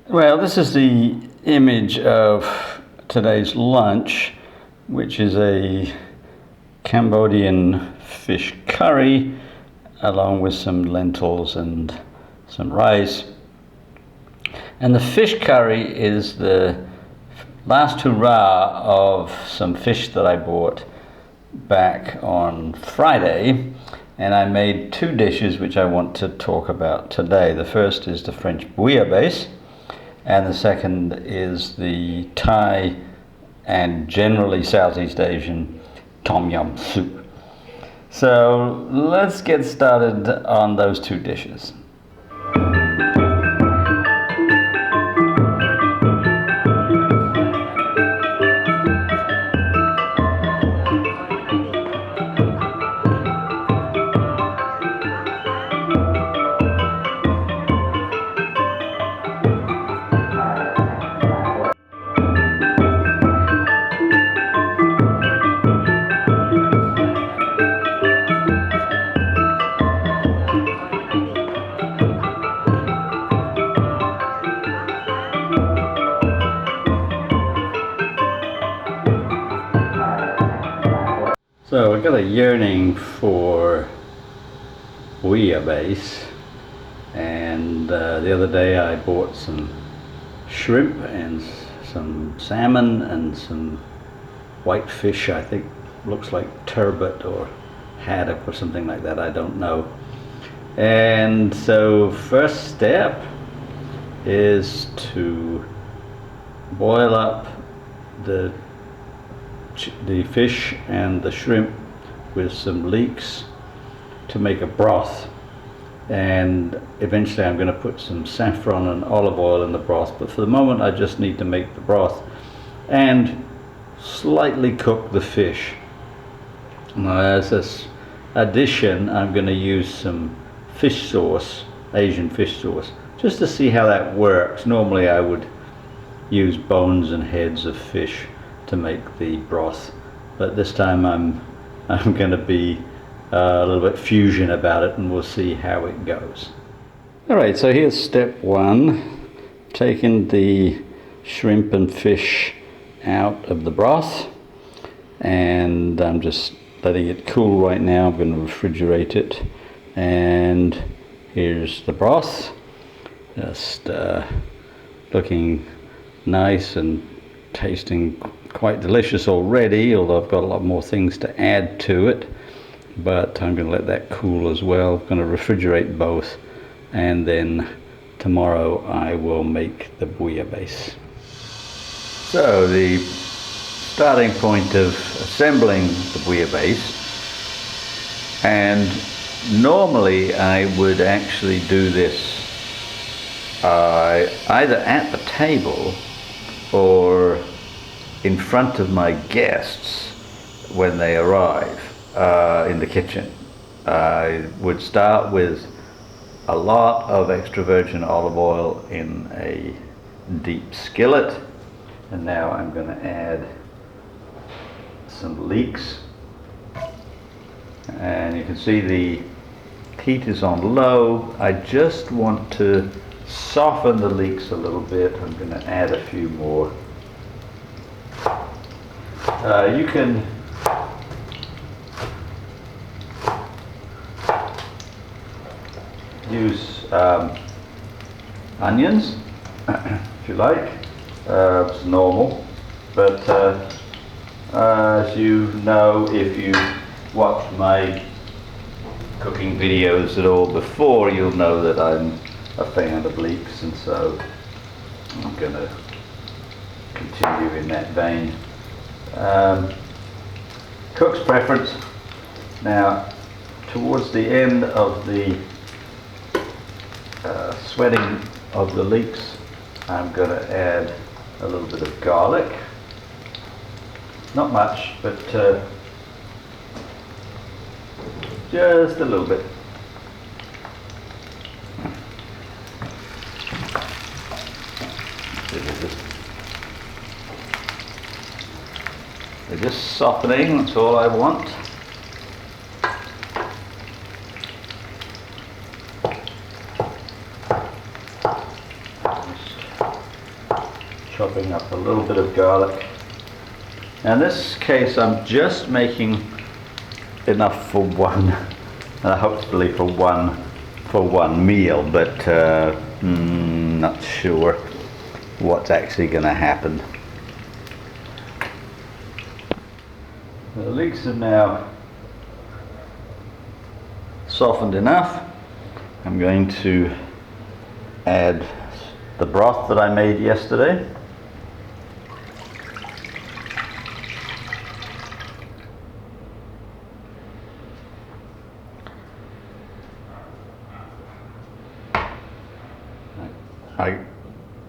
Well, this is the image of today's lunch, which is a Cambodian fish curry along with some lentils and some rice. And the fish curry is the last hurrah of some fish that I bought back on Friday, and I made two dishes which I want to talk about today. The first is the French bouillabaisse, and the second is the Thai and generally Southeast Asian Tom Yum soup. So let's get started on those two dishes. So I got a yearning for bouillabaisse, and the other day I bought some shrimp and some salmon and some white fish. I think looks like turbot or haddock or something like that, I don't know. And so first step is to boil up the fish and the shrimp with some leeks to make a broth, and eventually I'm going to put some saffron and olive oil in the broth, but for the moment I just need to make the broth and slightly cook the fish. Now, as this addition, I'm going to use some fish sauce, Asian fish sauce, just to see how that works. Normally I would use bones and heads of fish to make the broth, but this time I'm going to be a little bit fusion about it, and we'll see how it goes. Alright, so here's step one. Taking the shrimp and fish out of the broth, and I'm just letting it cool right now. I'm going to refrigerate it, and here's the broth, just looking nice and tasting quite delicious already, although I've got a lot more things to add to it, but I'm going to let that cool as well. I'm going to refrigerate both, and then tomorrow I will make the bouillabaisse. So the starting point of assembling the bouillabaisse, and normally I would actually do this either at the table or in front of my guests when they arrive in the kitchen. I would start with a lot of extra virgin olive oil in a deep skillet, and now I'm going to add some leeks, and you can see the heat is on low. I just want to soften the leeks a little bit. I'm going to add a few more. You can use onions if you like. It's normal, but as you know, if you watched my cooking videos at all before, you'll know that I'm a fan of leeks, and so I'm going to continue in that vein. Cook's preference. Now, towards the end of the sweating of the leeks, I'm going to add a little bit of garlic. Not much, but just a little bit. They're just softening, that's all I want. chopping up a little bit of garlic. In this case, I'm just making enough for one, hopefully for one meal, but not sure what's actually going to happen. The leeks are now softened enough. I'm going to add the broth that I made yesterday.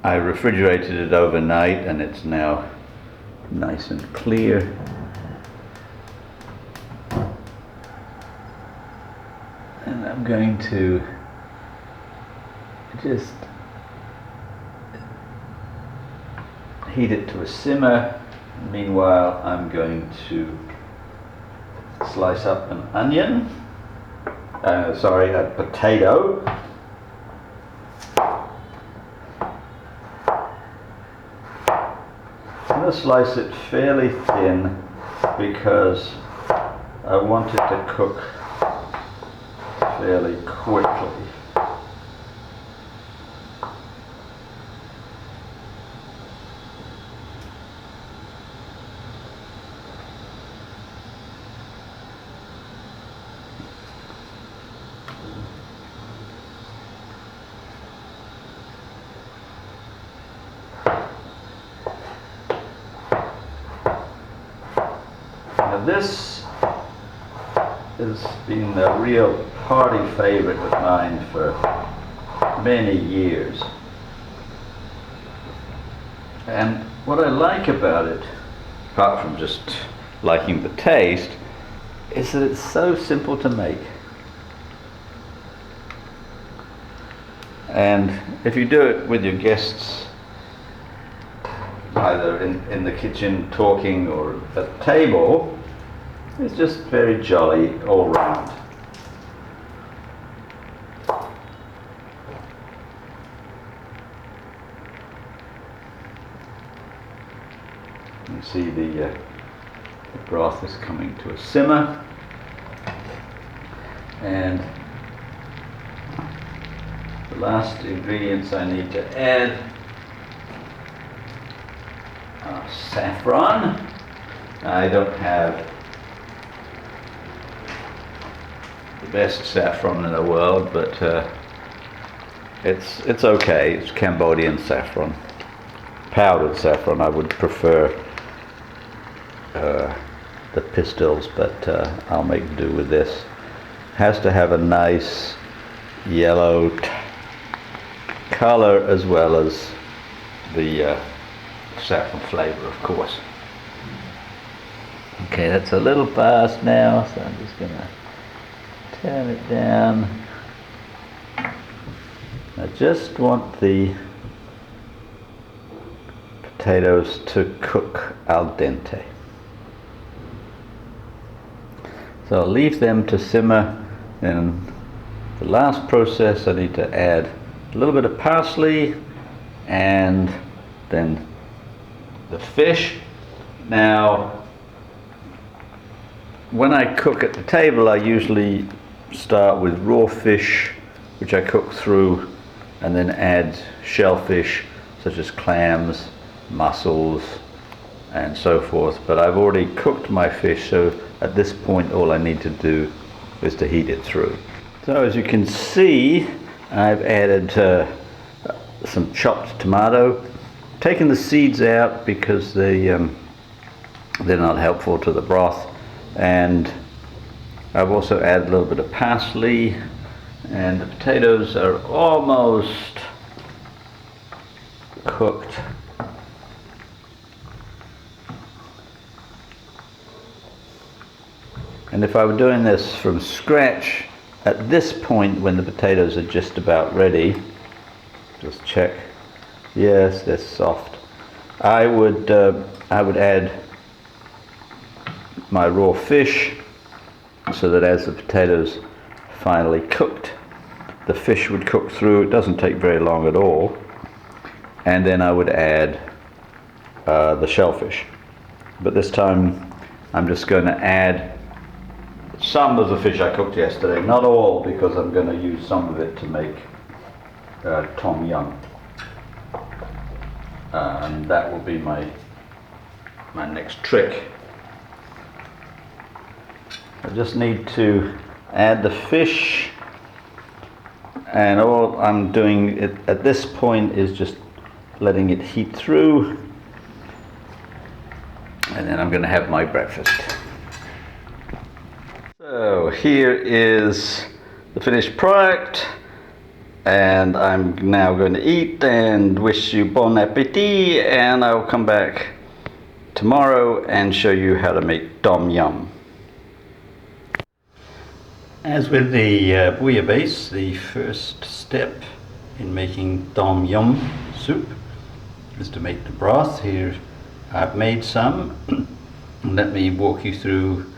I refrigerated it overnight and it's now nice and clear. And I'm going to just heat it to a simmer. Meanwhile, I'm going to slice up an onion, a potato. I'm going to slice it fairly thin because I want it to cook fairly quickly. This has been a real party favorite of mine for many years. And what I like about it, apart from just liking the taste, is that it's so simple to make. And if you do it with your guests, either in the kitchen talking or at the table, it's just very jolly all round. You see the broth is coming to a simmer, and the last ingredients I need to add are saffron. I don't have the best saffron in the world, but it's okay. It's Cambodian saffron, powdered saffron. I would prefer the pistils, but I'll make do with this. Has to have a nice yellow color as well as the saffron flavor, of course. Okay, that's a little fast now, so I'm just gonna turn it down. I just want the potatoes to cook al dente. So I'll leave them to simmer. In the last process, I need to add a little bit of parsley and then the fish. Now, when I cook at the table, I usually start with raw fish, which I cook through, and then add shellfish such as clams, mussels, and so forth. But I've already cooked my fish, so at this point all I need to do is to heat it through. So as you can see, I've added some chopped tomato, taken the seeds out because they're not helpful to the broth, and I've also added a little bit of parsley, and the potatoes are almost cooked. And if I were doing this from scratch, at this point when the potatoes are just about ready, just check, yes, they're soft, I would add my raw fish, so that as the potatoes finally cooked, the fish would cook through. It doesn't take very long at all. and then I would add the shellfish. But this time I'm just going to add some of the fish I cooked yesterday, not all, because I'm going to use some of it to make Tom Yum. And that will be my next trick. I just need to add the fish, and all I'm doing at this point is just letting it heat through, and then I'm going to have my breakfast. So here is the finished product, and I'm now going to eat and wish you bon appetit, and I'll come back tomorrow and show you how to make Tom Yum. As with the bouillabaisse, the first step in making Tom Yum soup is to make the broth. Here I've made some. Let me walk you through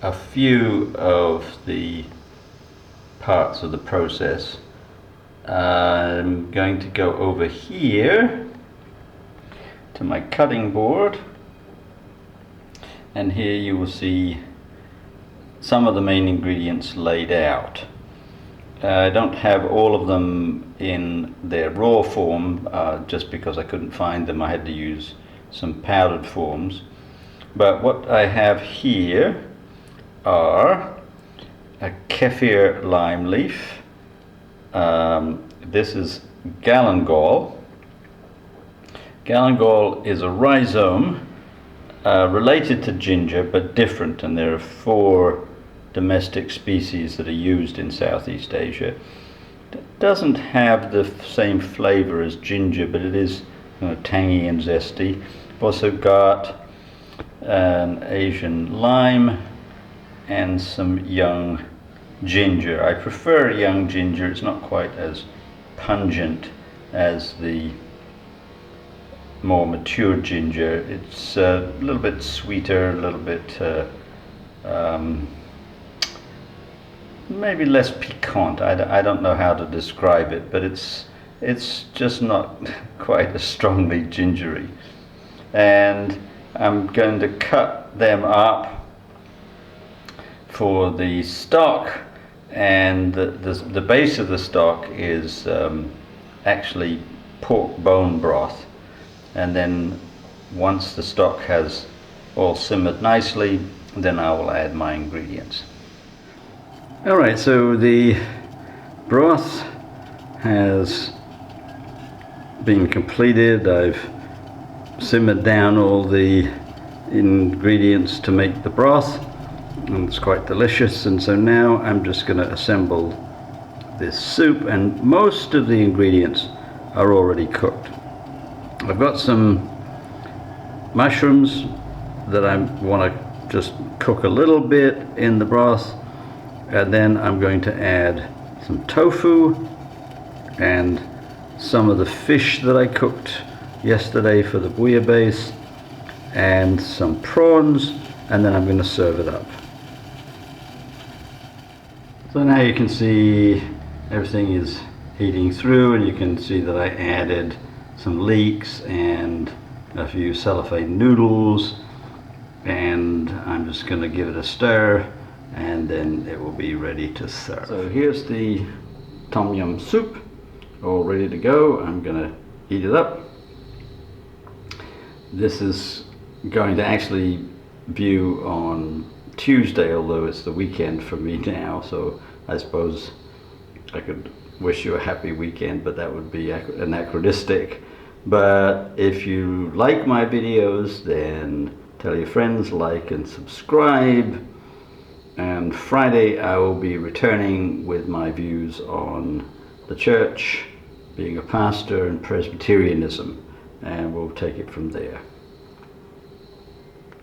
a few of the parts of the process. I'm going to go over here to my cutting board, and here you will see some of the main ingredients laid out. I don't have all of them in their raw form, just because I couldn't find them. I had to use some powdered forms. But what I have here are a kefir lime leaf. This is galangal. Galangal is a rhizome related to ginger but different, and there are 4 domestic species that are used in Southeast Asia. It doesn't have the same flavor as ginger, but it is tangy and zesty. I've also got an Asian lime and some young ginger. I prefer young ginger. It's not quite as pungent as the more mature ginger. It's a little bit sweeter, a little bit maybe less piquant. I don't know how to describe it, but it's just not quite as strongly gingery. And I'm going to cut them up for the stock, and the base of the stock is actually pork bone broth. And then once the stock has all simmered nicely, then I will add my ingredients. Alright, so the broth has been completed. I've simmered down all the ingredients to make the broth, and it's quite delicious. And so now I'm just going to assemble this soup, and most of the ingredients are already cooked. I've got some mushrooms that I want to just cook a little bit in the broth, and then I'm going to add some tofu and some of the fish that I cooked yesterday for the bouillabaisse, and some prawns, and then I'm going to serve it up. So now you can see everything is heating through, and you can see that I added some leeks and a few cellophane noodles, and I'm just going to give it a stir, and then it will be ready to serve. So here's the Tom Yum soup, all ready to go. I'm going to heat it up. This is going to actually view on Tuesday, although it's the weekend for me now, so I suppose I could wish you a happy weekend, but that would be anachronistic. But if you like my videos, then tell your friends, like and subscribe. And Friday I will be returning with my views on the church, being a pastor, and Presbyterianism, and we'll take it from there.